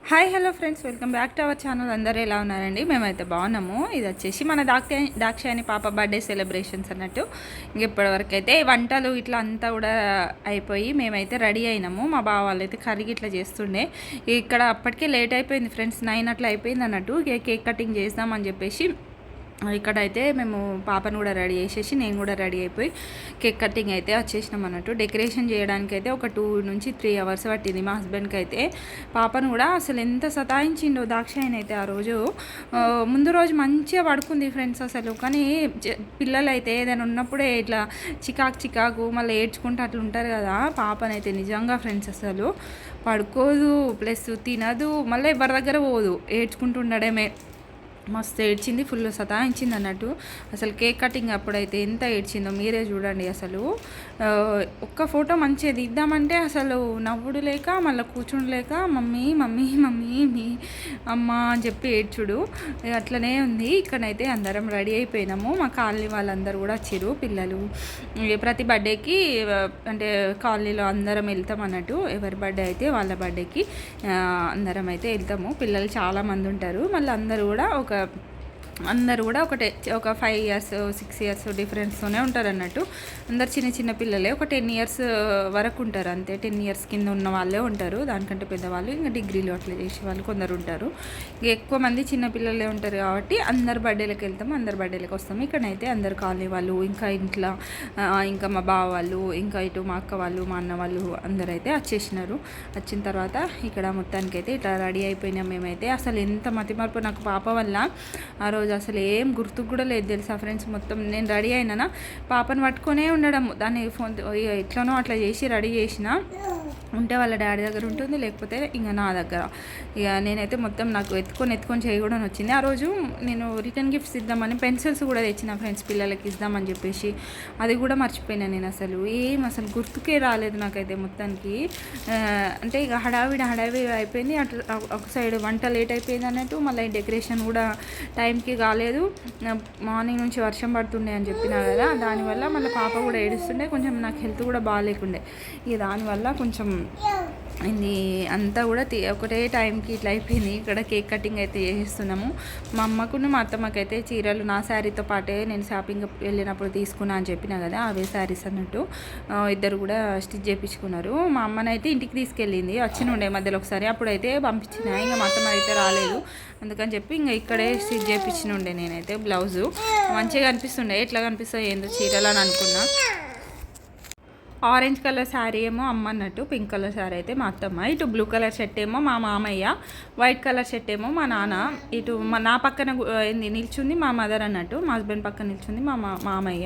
Hi hello friends, welcome back to our channel. అందరూ ఎలా ఉన్నారండి? మేమైతే బాగున్నాము. ఇది వచ్చేసి మన దాక్షాయణి పాప బర్త్డే సెలబ్రేషన్స్ అన్నట్టు. ఇప్పటివరకు అయితే వంటలు ఇట్లా అంతా కూడా అయిపోయి మేమైతే రెడీ అయినాము. మా బావ వాళ్ళు అయితే కర్రీ ఇట్లా చేస్తుండే. ఇక్కడ అప్పటికే లేట్ అయిపోయింది ఫ్రెండ్స్, 9 అట్లా అయిపోయింది అన్నట్టు. కేక్ కటింగ్ చేద్దామని చెప్పేసి ఇక్కడైతే మేము పాపను కూడా రెడీ చేసేసి నేను కూడా రెడీ అయిపోయి కేక్ కటింగ్ అయితే వచ్చేసినాం అన్నట్టు. డెకరేషన్ చేయడానికి అయితే ఒక 2 నుంచి 3 అవర్స్ పట్టింది మా హస్బెండ్కి అయితే. పాపను కూడా అసలు ఎంత సతాయించిండో దాక్షాయణి అయితే ఆ రోజు. ముందు రోజు మంచిగా పడుకుంది ఫ్రెండ్స్ అసలు. కానీ పిల్లలు అయితే ఏదైనా ఉన్నప్పుడే ఇట్లా చికాకు మళ్ళీ ఏడ్చుకుంటూ అట్లా ఉంటారు కదా. పాపనైతే నిజంగా ఫ్రెండ్స్ అసలు పడుకోదు, ప్లస్ తినదు, మళ్ళీ ఎవరి దగ్గర పోదు, ఏడ్చుకుంటూ ఉండడమే. మస్తు ఏడ్చింది, ఫుల్ సతాయించింది అన్నట్టు. అసలు కేక్ కటింగ్ అప్పుడైతే ఎంత ఏడ్చిందో మీరే చూడండి. అసలు ఒక్క ఫోటో మంచిగా దిద్దామంటే అసలు నవ్వుడు లేక మళ్ళీ కూర్చుని లేక మమ్మీ మమ్మీ మమ్మీ మీ అమ్మ అని చెప్పి ఏడ్చుడు అట్లనే ఉంది. ఇక్కడైతే అందరం రెడీ అయిపోయినాము. మా కాలనీ వాళ్ళందరూ కూడా వచ్చిర్రు. పిల్లలు ప్రతి బర్త్డేకి అంటే కాలనీలో అందరం వెళ్తాం అన్నట్టు. ఎవరి బర్త్డే అయితే వాళ్ళ బర్త్డేకి అందరం అయితే వెళ్తాము. పిల్లలు చాలామంది ఉంటారు. మళ్ళీ అందరూ కూడా ఒక 5 ఇయర్స్ 6 ఇయర్స్ డిఫరెన్స్తోనే ఉంటారు అన్నట్టు. అందరు చిన్న చిన్న పిల్లలే. ఒక 10 ఇయర్స్ వరకు ఉంటారు అంతే. 10 ఇయర్స్ కింద ఉన్న వాళ్ళే ఉంటారు. దానికంటే పెద్దవాళ్ళు ఇంకా డిగ్రీలు అట్లా చేసే వాళ్ళు కొందరు ఉంటారు. ఎక్కువ మంది చిన్న పిల్లలే ఉంటారు కాబట్టి అందరు బర్త్డేలకు వెళ్తాము, అందరు బర్త్డేలకు వస్తాము. ఇక్కడైతే అందరు కాలనీ వాళ్ళు, ఇంకా ఇంట్లో ఇంకా మా బావ వాళ్ళు, ఇంకా ఇటు మా అక్క వాళ్ళు, మా అన్న వాళ్ళు అందరైతే వచ్చేసినారు. వచ్చిన తర్వాత ఇక్కడ మొత్తానికైతే ఇట్లా రెడీ అయిపోయినాం మేమైతే. అసలు ఎంత మతిమరుపు నాకు పాప వల్ల. ఆ రోజు అసలు ఏం గుర్తుకు కూడా లేదు తెలుసా ఫ్రెండ్స్. మొత్తం నేను రెడీ అయినా పాపను పట్టుకొనే ఉండడం. దాన్ని ఫోన్ ఎట్లనో అట్లా చేసి రెడీ చేసిన ఉంటే వాళ్ళ డాడీ దగ్గర ఉంటుంది, లేకపోతే ఇంకా నా దగ్గర. ఇక నేనైతే మొత్తం నాకు ఎత్తుకొని చేయకూడని వచ్చింది. ఆ రోజు నేను రిటర్న్ గిఫ్ట్స్ ఇద్దామని పెన్సిల్స్ కూడా తెచ్చిన ఫ్రెండ్స్, పిల్లలకి ఇద్దామని చెప్పేసి. అది కూడా మర్చిపోయినా నేను. అసలు గుర్తుకే రాలేదు నాకైతే మొత్తానికి. అంటే ఇక హడావిడి అయిపోయింది. అట్లా ఒక సైడ్ వంట లేట్ అయిపోయింది అన్నట్టు. మళ్ళీ డెకరేషన్ కూడా టైంకి కాలేదు. మార్నింగ్ నుంచి వర్షం పడుతుండే అని చెప్పినా కదా, దానివల్ల మళ్ళీ పాప కూడా ఏడుస్తుండే. కొంచెం నాకు హెల్త్ కూడా బాగాలేకుండే. ఇక దానివల్ల కొంచెం ఇది అంతా కూడా ఒకటే టైంకి ఇట్లా అయిపోయింది. ఇక్కడ కేక్ కటింగ్ అయితే చేస్తున్నాము. మా అమ్మకును మా అత్తమ్మకైతే చీరలు నా శారీతో పాటే నేను షాపింగ్ వెళ్ళినప్పుడు తీసుకున్నా అని చెప్పినా కదా, అవే శారీస్ అన్నట్టు. ఇద్దరు కూడా స్టిచ్ చేయించుకున్నారు. మా అమ్మనైతే ఇంటికి తీసుకెళ్ళింది, వచ్చినుండే మధ్యలో ఒకసారి. అప్పుడైతే పంపించిన. ఇంకా మా అత్తమ్మ అయితే రాలేదు, అందుకని చెప్పి ఇంకా ఇక్కడే స్టిచ్ చేయించినుండే నేనైతే. బ్లౌజు మంచిగా కనిపిస్తుండే, ఎట్లా కనిపిస్తాయి ఏందో చీరలు అని అనుకున్నా. ఆరెంజ్ కలర్ శారీ ఏమో అమ్మ అన్నట్టు, పింక్ కలర్ శారీ అయితే మా అత్తమ్మ, ఇటు బ్లూ కలర్ షర్ట్ ఏమో మా మామయ్య, వైట్ కలర్ షర్ట్ ఏమో మా నాన్న, ఇటు నా పక్కన నిల్చుంది మా మదర్ అన్నట్టు, మా హస్బెండ్ పక్కన నిల్చుంది మా మామయ్య.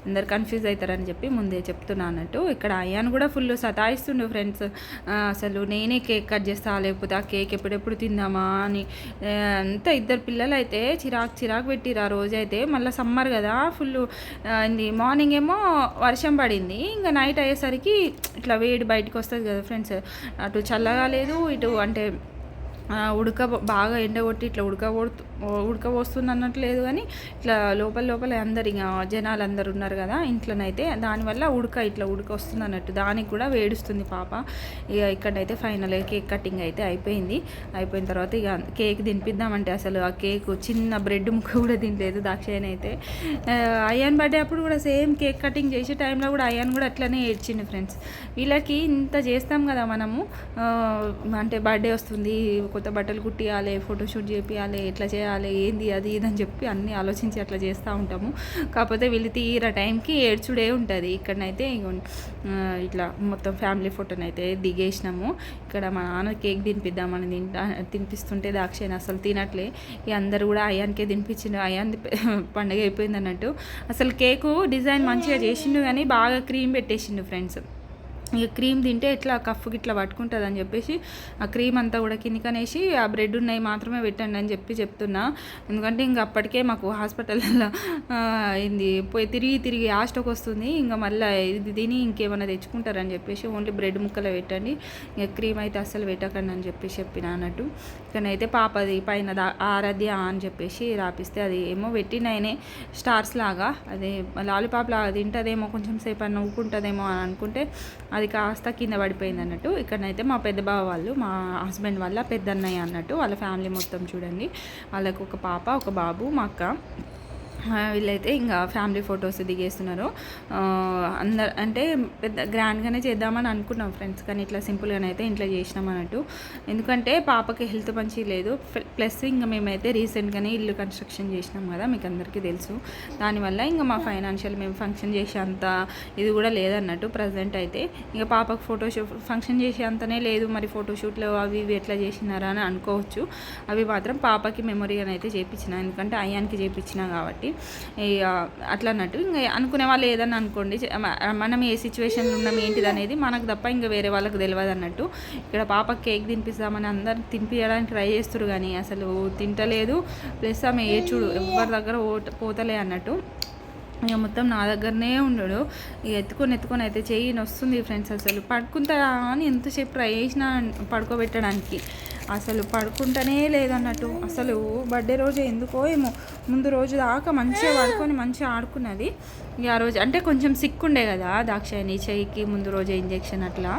అందరు కన్ఫ్యూజ్ అవుతారని చెప్పి ముందే చెప్తున్నా అన్నట్టు. ఇక్కడ అయ్యాను కూడా ఫుల్ సతాయిస్తుండు ఫ్రెండ్స్. అసలు నేనే కేక్ కట్ చేస్తా, లేకపోతే ఆ కేక్ ఎప్పుడెప్పుడు తిందామా అని. అంతా ఇద్దరు పిల్లలు అయితే చిరాకు పెట్టిరు ఆ రోజైతే. మళ్ళీ సమ్మర్ కదా, ఫుల్ మార్నింగ్ ఏమో వర్షం పడింది, ఇంకా నైట్ అయ్యేసరికి ఇట్లా వేడి బయటకు వస్తుంది కదా ఫ్రెండ్స్. అటు చల్లగా లేదు, ఇటు అంటే బాగా ఎండగొట్టి ఇట్లా ఉడకబోస్తుంది అన్నట్టు లేదు. కానీ ఇట్లా లోపల అందరు ఇంకా జనాలు అందరు ఉన్నారు కదా ఇంట్లోనైతే, దానివల్ల ఇట్లా ఉడక వస్తుంది అన్నట్టు. దానికి కూడా వేడుస్తుంది పాప. ఇక ఇక్కడైతే ఫైనల్ కేక్ కటింగ్ అయితే అయిపోయిన తర్వాత ఇక కేక్ తినిపిద్దామంటే అసలు ఆ కేక్ చిన్న బ్రెడ్ ముక్క కూడా తినలేదు దాక్షాయణి అయితే. అయ్యాన్ బర్త్డే అప్పుడు కూడా సేమ్ కేక్ కటింగ్ చేసే టైంలో కూడా అయ్యాన్ కూడా అట్లనే ఏడ్చింది ఫ్రెండ్స్. వీళ్ళకి ఇంత చేస్తాం కదా మనము, అంటే బర్త్డే వస్తుంది, కొత్త బట్టలు కుట్టియాలి, ఫోటోషూట్ చేపియాలి, ఎట్లా చేయాలి, ఏంది అది ఇదని చెప్పి అన్నీ ఆలోచించి అట్లా చేస్తూ ఉంటాము. కాకపోతే వీళ్ళు తీరా టైంకి ఏడ్చుడే ఉంటుంది. ఇక్కడనైతే ఇట్లా మొత్తం ఫ్యామిలీ ఫోటోనైతే దిగేసినాము. ఇక్కడ మా నాన్న కేక్ తినిపిద్దామని తినిపిస్తుంటే దాక్షాయణి అసలు తినట్లే. ఇక అందరు కూడా అయ్యానికే తినిపించిండు. అయ్యాన్ పండుగ అయిపోయింది అన్నట్టు. అసలు కేకు డిజైన్ మంచిగా చేసిండు, కానీ బాగా క్రీమ్ పెట్టేసిండు ఫ్రెండ్స్. ఇక క్రీమ్ తింటే ఇట్లా కఫ్కి ఇట్లా పట్టుకుంటుంది అని చెప్పేసి ఆ క్రీమ్ అంతా కూడా కిందికనేసి ఆ బ్రెడ్ ఉన్నాయి మాత్రమే పెట్టండి అని చెప్తున్నా. ఎందుకంటే ఇంక అప్పటికే మాకు హాస్పిటల్లో పోయి తిరిగి ఆస్టోకి వస్తుంది. ఇంకా మళ్ళీ ఇది తిని ఇంకేమైనా తెచ్చుకుంటారని చెప్పేసి ఓన్లీ బ్రెడ్ ముక్కలు పెట్టండి, ఇక క్రీమ్ అయితే అస్సలు పెట్టకండి అని చెప్పిన అన్నట్టు. ఇక్కడైతే పాపది పైన ఆరాధ్య అని చెప్పేసి రాపిస్తే అది ఏమో పెట్టినయనే స్టార్స్ లాగా, అదే లాలీపాప్ లాగా తింటుందేమో, కొంచెం సేపు అని నవ్వుకుంటుందేమో అని అనుకుంటే అది కాస్త కింద పడిపోయింది అన్నట్టు. ఇక్కడనైతే మా పెద్ద బావ వాళ్ళు, మా హస్బెండ్ వాళ్ళ పెద్ద అన్నయ్య అన్నట్టు, వాళ్ళ ఫ్యామిలీ మొత్తం చూడండి. వాళ్ళకు ఒక పాప, ఒక బాబు, మా అక్క. వీళ్ళైతే ఇంకా ఫ్యామిలీ ఫొటోస్ దిగేస్తున్నారు. అందరు అంటే పెద్ద గ్రాండ్గానే చేద్దామని అనుకున్నాం ఫ్రెండ్స్, కానీ ఇట్లా సింపుల్గానే అయితే ఇంట్లో చేసినాం అన్నట్టు. ఎందుకంటే పాపకి హెల్త్ మంచిగా లేదు, ప్లస్ ఇంకా మేమైతే రీసెంట్గానే ఇల్లు కన్స్ట్రక్షన్ చేసినాం కదా, మీకు అందరికీ తెలుసు. దానివల్ల ఇంకా మా ఫైనాన్షియల్ మేము ఫంక్షన్ చేసే అంత ఇది కూడా లేదన్నట్టు ప్రజెంట్ అయితే. ఇంకా పాపకు ఫోటోషూట్ ఫంక్షన్ చేసే అంతనే లేదు, మరి ఫోటోషూట్లు అవి ఇవి ఎట్లా చేసినారా అని అనుకోవచ్చు. అవి మాత్రం పాపకి మెమొరీగా అయితే చేయించిన, ఎందుకంటే అయ్యానికి చేయించిన కాబట్టి అట్లా అన్నట్టు. ఇంకా అనుకునే వాళ్ళు ఏదన్నా అనుకోండి, మనం ఏ సిచ్యువేషన్లో ఉన్నాం ఏంటిది అనేది మనకు తప్ప ఇంకా వేరే వాళ్ళకి తెలియదు అన్నట్టు. ఇక్కడ పాపకి కేక్ తినిపిస్తామని అందరు తినిపించడానికి ట్రై చేస్తారు, కానీ అసలు తింటలేదు. ప్లస్ ఆమె ఏడ్చుడు ఎవరి దగ్గర పోతలే అన్నట్టు. ఇక మొత్తం నా దగ్గరనే ఉండడు. ఇక ఎత్తుకొని అయితే చెయ్యి వస్తుంది ఫ్రెండ్స్. అసలు పడుకుంటాడా అని ఎంతసేపు ట్రై చేసినా పడుకోబెట్టడానికి, అసలు పడుకుంటూనే లేదన్నట్టు. అసలు బర్త్డే రోజు ఎందుకో ఏమో ముందు రోజు దాకా మంచిగా పడుకొని మంచిగా ఆడుకున్నది. ఇక ఆ రోజు అంటే కొంచెం సిక్ ఉండే కదా దాక్షాయిని, చెయ్యికి ముందు రోజు ఇంజెక్షన్ అట్లా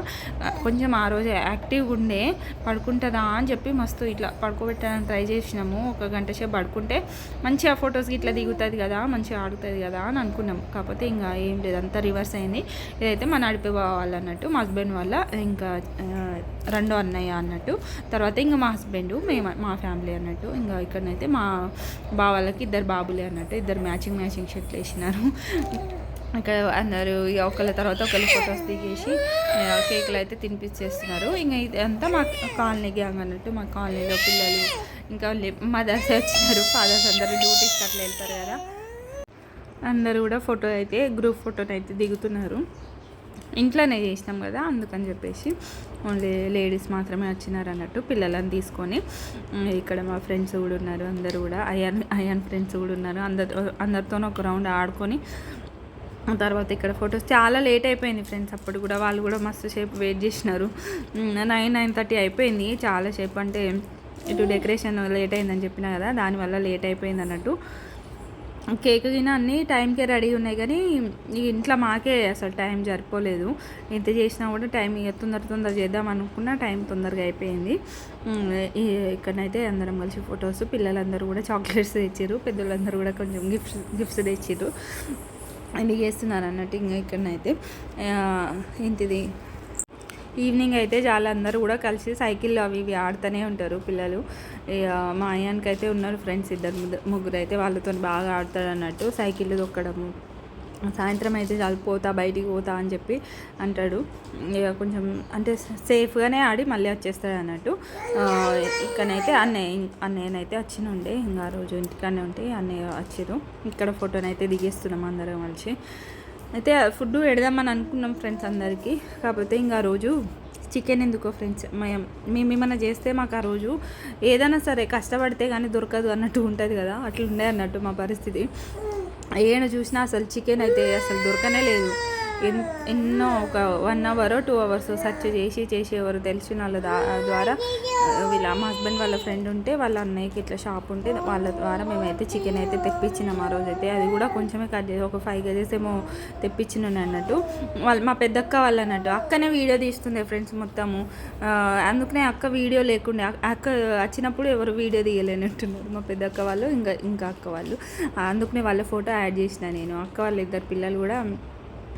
కొంచెం ఆ రోజు యాక్టివ్గా ఉండే. పడుకుంటుందా అని చెప్పి మస్తు ఇట్లా పడుకోబెట్టడానికి ట్రై చేసినాము. ఒక గంట సేపు పడుకుంటే మంచిగా ఫొటోస్కి ఇట్లా దిగుతుంది కదా, మంచిగా ఆడుతుంది కదా అని అనుకున్నాం. కాకపోతే ఇంకా ఏం లేదు, అంతా రివర్స్ అయింది. ఇదైతే మా నడిపేవాళ్ళు అన్నట్టు, మా హస్బెండ్ వల్ల ఇంకా రెండో అన్నయ్య అన్నట్టు. తర్వాత ఇంకా మా హస్బెండ్, మా ఫ్యామిలీ అన్నట్టు. ఇంకా ఇక్కడనైతే మా బావాళ్ళకి ఇద్దరు బాబులే అన్నట్టు, ఇద్దరు మ్యాచింగ్ షర్ట్లు వేసినారు. ఇక్కడ అందరూ ఇక ఒకళ్ళ తర్వాత ఒకళ్ళు ఫొటోస్ దిగేసి కేకులు అయితే తినిపించేస్తున్నారు. ఇంకా ఇదంతా మా కాలనీ గ్యాంగ్ అన్నట్టు. మా కాలనీలో పిల్లలు ఇంకా మదర్స్ వచ్చినారు, ఫాదర్స్ అందరూ డ్యూటీస్కి అట్లా వెళ్తారు కదా, అందరూ కూడా ఫోటో అయితే గ్రూప్ ఫోటోని అయితే దిగుతున్నారు. ఇంట్లోనే చేసినాం కదా అందుకని చెప్పేసి ఓన్లీ లేడీస్ మాత్రమే వచ్చినారు అన్నట్టు, పిల్లలని తీసుకొని. ఇక్కడ మా ఫ్రెండ్స్ కూడా ఉన్నారు, అందరూ కూడా అయాన్ ఫ్రెండ్స్ కూడా ఉన్నారు. అందరితోనూ ఒక రౌండ్ ఆడుకొని తర్వాత ఇక్కడ ఫొటోస్ చాలా లేట్ అయిపోయింది ఫ్రెండ్స్. అప్పుడు కూడా వాళ్ళు కూడా మస్తు సేపు వెయిట్ చేసినారు. 9:30 అయిపోయింది చాలాసేపు. అంటే ఇటు డెకరేషన్ లేట్ అయిందని చెప్పినా కదా, దానివల్ల లేట్ అయిపోయింది అన్నట్టు. కేక్ గిన అన్నీ టైంకే రెడీ ఉన్నాయి, కానీ ఇంట్లో మాకే అసలు టైం సరిపోలేదు. ఎంత చేసినా కూడా టైం ఇక తొందర చేద్దాం అనుకున్నా టైం తొందరగా అయిపోయింది. ఇక్కడనైతే అందరం కలిసి ఫొటోస్, పిల్లలందరూ కూడా చాక్లెట్స్ తెచ్చారు, పెద్దలందరూ కూడా కొంచెం గిఫ్ట్స్ తెచ్చారు, అన్నీ చేస్తున్నారు అన్నట్టు. ఇంకా ఇక్కడనైతే ఏంటిది ఈవినింగ్ అయితే చాలా అందరూ కూడా కలిసి సైకిళ్ళు అవి ఇవి ఆడుతూనే ఉంటారు పిల్లలు. మా అయ్యానికి అయితే ఉన్నారు ఫ్రెండ్స్ ముగ్గురు అయితే, వాళ్ళతో బాగా ఆడతాడు అన్నట్టు. సైకిళ్ళు తొక్కడము, సాయంత్రం అయితే చాలా బయటికి పోతా అని చెప్పి అంటాడు. ఇక కొంచెం అంటే సేఫ్గానే ఆడి మళ్ళీ వచ్చేస్తాడు అన్నట్టు. ఇక్కడనైతే అన్నయ్యనైతే వచ్చినుండే, ఇంకా రోజు ఇంటికాడనే ఉంటే అన్నయ్య వచ్చారు. ఇక్కడ ఫోటోనైతే దిగేస్తున్నాం అందరం కలిసి. అయితే ఫుడ్ పెడదామని అనుకున్నాం ఫ్రెండ్స్ అందరికీ. కాకపోతే ఇంకా రోజు చికెన్ ఎందుకో ఫ్రెండ్స్, మేము ఏమైనా చేస్తే మాకు ఆ రోజు ఏదైనా సరే కష్టపడితే కానీ దొరకదు అన్నట్టు ఉంటుంది కదా, అట్లా ఉండే అన్నట్టు మా పరిస్థితి. ఏమైనా చూసినా అసలు చికెన్ అయితే అసలు దొరకనే లేదు. ఎన్నో ఒక 1 hour 2 hours సెర్చ్ చేసేవారు తెలిసిన వాళ్ళ ద్వారా. వీళ్ళ మా హస్బెండ్ వాళ్ళ ఫ్రెండ్ ఉంటే, వాళ్ళ అన్నయ్యకి ఇట్లా షాప్ ఉంటే వాళ్ళ ద్వారా మేమైతే చికెన్ అయితే తెప్పించినాం ఆ రోజు అయితే. అది కూడా కొంచెమే కట్ చేసి ఒక 5 kgs ఏమో తెప్పించినాను అన్నట్టు. మా పెద్దక్క వాళ్ళు అన్నట్టు, అక్కనే వీడియో తీస్తుంది ఫ్రెండ్స్ మొత్తము. అందుకనే అక్క వీడియో లేకుండా, అక్క వచ్చినప్పుడు ఎవరు వీడియో తీయలేనట్టున్నారు మా పెద్దక్క వాళ్ళు, ఇంకా అక్క వాళ్ళు. అందుకనే వాళ్ళ ఫోటో యాడ్ చేసిన నేను. అక్క వాళ్ళ ఇద్దరు పిల్లలు కూడా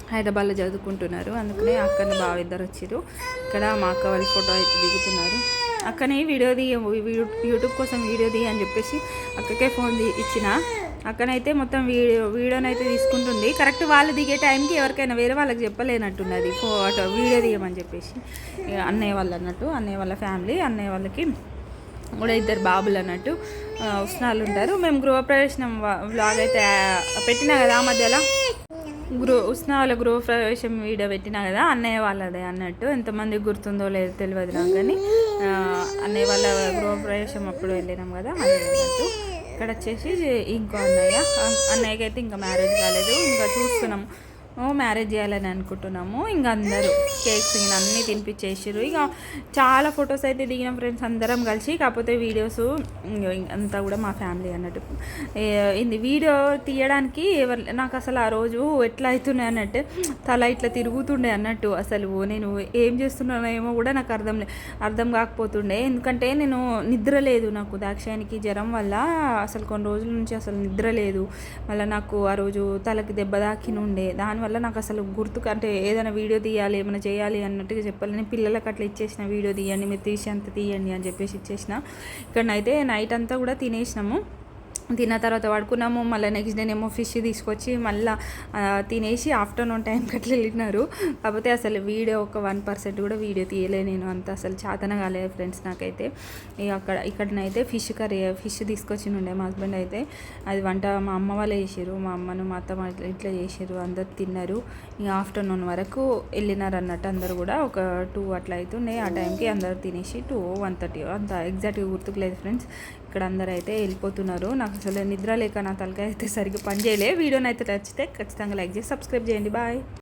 హైదరాబాద్లో చదువుకుంటున్నారు, అందుకనే అక్కని బావ ఇద్దరు వచ్చారు. ఇక్కడ మా అక్క వాళ్ళ ఫోటో అయితే దిగుతున్నారు. అక్కనే వీడియో యూట్యూబ్ కోసం వీడియో అని చెప్పేసి అక్కకే ఫోన్ ఇచ్చిన. అక్కనైతే మొత్తం వీడియోనైతే తీసుకుంటుంది. కరెక్ట్ వాళ్ళు దిగే టైంకి ఎవరికైనా వేరే వాళ్ళకి చెప్పలేనట్టున్నది వీడియో తీయమని చెప్పేసి. అన్నయ్య వాళ్ళు అన్నట్టు, అన్నయ్య వాళ్ళ ఫ్యామిలీ, అన్నయ్య వాళ్ళకి కూడా ఇద్దరు బాబులు అన్నట్టు ఉస్నాలు ఉంటారు. మేము గృహప్రవేశం వ్లాగ్ అయితే పెట్టినా కదా ఆ మధ్యలో, ఉస్నాల గృహప్రవేశం వీడియో పెట్టినా కదా, అన్నయ్య వాళ్ళదే అన్నట్టు. ఎంతమందికి గుర్తుందో లేదో తెలియదు నాకు, కానీ అన్నయ్య వాళ్ళ గృహప్రవేశం అప్పుడు వెళ్ళినాం కదా అదే అన్నట్టు. ఇక్కడ వచ్చేసి ఇంకో అన్నయ్యకి అయితే ఇంకా మ్యారేజ్ కాలేదు, ఇంకా చూస్తున్నాం మ్యారేజ్ చేయాలని అనుకుంటున్నాము. ఇంకా అందరూ కేక్స్ అన్నీ తినిపించేసారు. ఇక చాలా ఫొటోస్ అయితే దిగిన ఫ్రెండ్స్ అందరం కలిసి. కాకపోతే వీడియోస్ అంతా కూడా మా ఫ్యామిలీ అన్నట్టు. ఇది వీడియో తీయడానికి నాకు అసలు ఆ రోజు ఎట్లా అవుతున్నాయి అన్నట్టు తల ఇట్లా తిరుగుతుండే అన్నట్టు. అసలు నేను ఏం చేస్తున్నానో ఏమో కూడా నాకు అర్థం కాకపోతుండే. ఎందుకంటే నేను నిద్ర లేదు, నాకు దాక్షాయానికి జ్వరం వల్ల అసలు కొన్ని రోజుల నుంచి అసలు నిద్ర లేదు. మళ్ళీ నాకు ఆ రోజు తలకి దెబ్బ తాకినుండే. దానివల్ల నాకు అసలు గుర్తుకు అంటే ఏదైనా వీడియో తీయాలి ఏమైనా చేయాలి అన్నట్టుగా చెప్పాలని పిల్లలకి అట్లా ఇచ్చేసిన, వీడియో తీయండి మీరు తీసి అంత తీయండి అని చెప్పేసి ఇచ్చేసిన. ఇక్కడనైతే నైట్ అంతా కూడా తినేసినాము. తిన్న తర్వాత పడుకున్నాము. మళ్ళీ నెక్స్ట్ డేనేమో ఫిష్ తీసుకొచ్చి మళ్ళీ తినేసి ఆఫ్టర్నూన్ టైంకి అట్లా వెళ్ళినారు. కాకపోతే అసలు వీడియో ఒక 1% కూడా వీడియో తీయలే నేను. అంత అసలు చేతన కాలేదు ఫ్రెండ్స్ నాకైతే. ఇక్కడనైతే ఫిష్ కర్రీ ఫిష్ తీసుకొచ్చి ఉండే మా హస్బెండ్ అయితే. అది వంట మా అమ్మ వాళ్ళే చేసారు, మా అమ్మను మా అత్త ఇట్లా చేసారు. అందరు తిన్నారు. ఇక ఆఫ్టర్నూన్ వరకు వెళ్ళినారు అన్నట్టు అందరు కూడా. ఒక 2 అట్లా అవుతుండే. ఆ టైంకి అందరు తినేసి 2, 1:30 అంత ఎగ్జాక్ట్గా గుర్తుకు లేదు ఫ్రెండ్స్. ఇక్కడ అందరూ అయితే వెళ్ళిపోతున్నారు. నాకు అసలు నిద్ర లేక నా తలకాయ అయితే సరిగ్గా పని చేయలే. వీడియోని అయితే నచ్చితే ఖచ్చితంగా లైక్ చేసి సబ్స్క్రైబ్ చేయండి. బాయ్.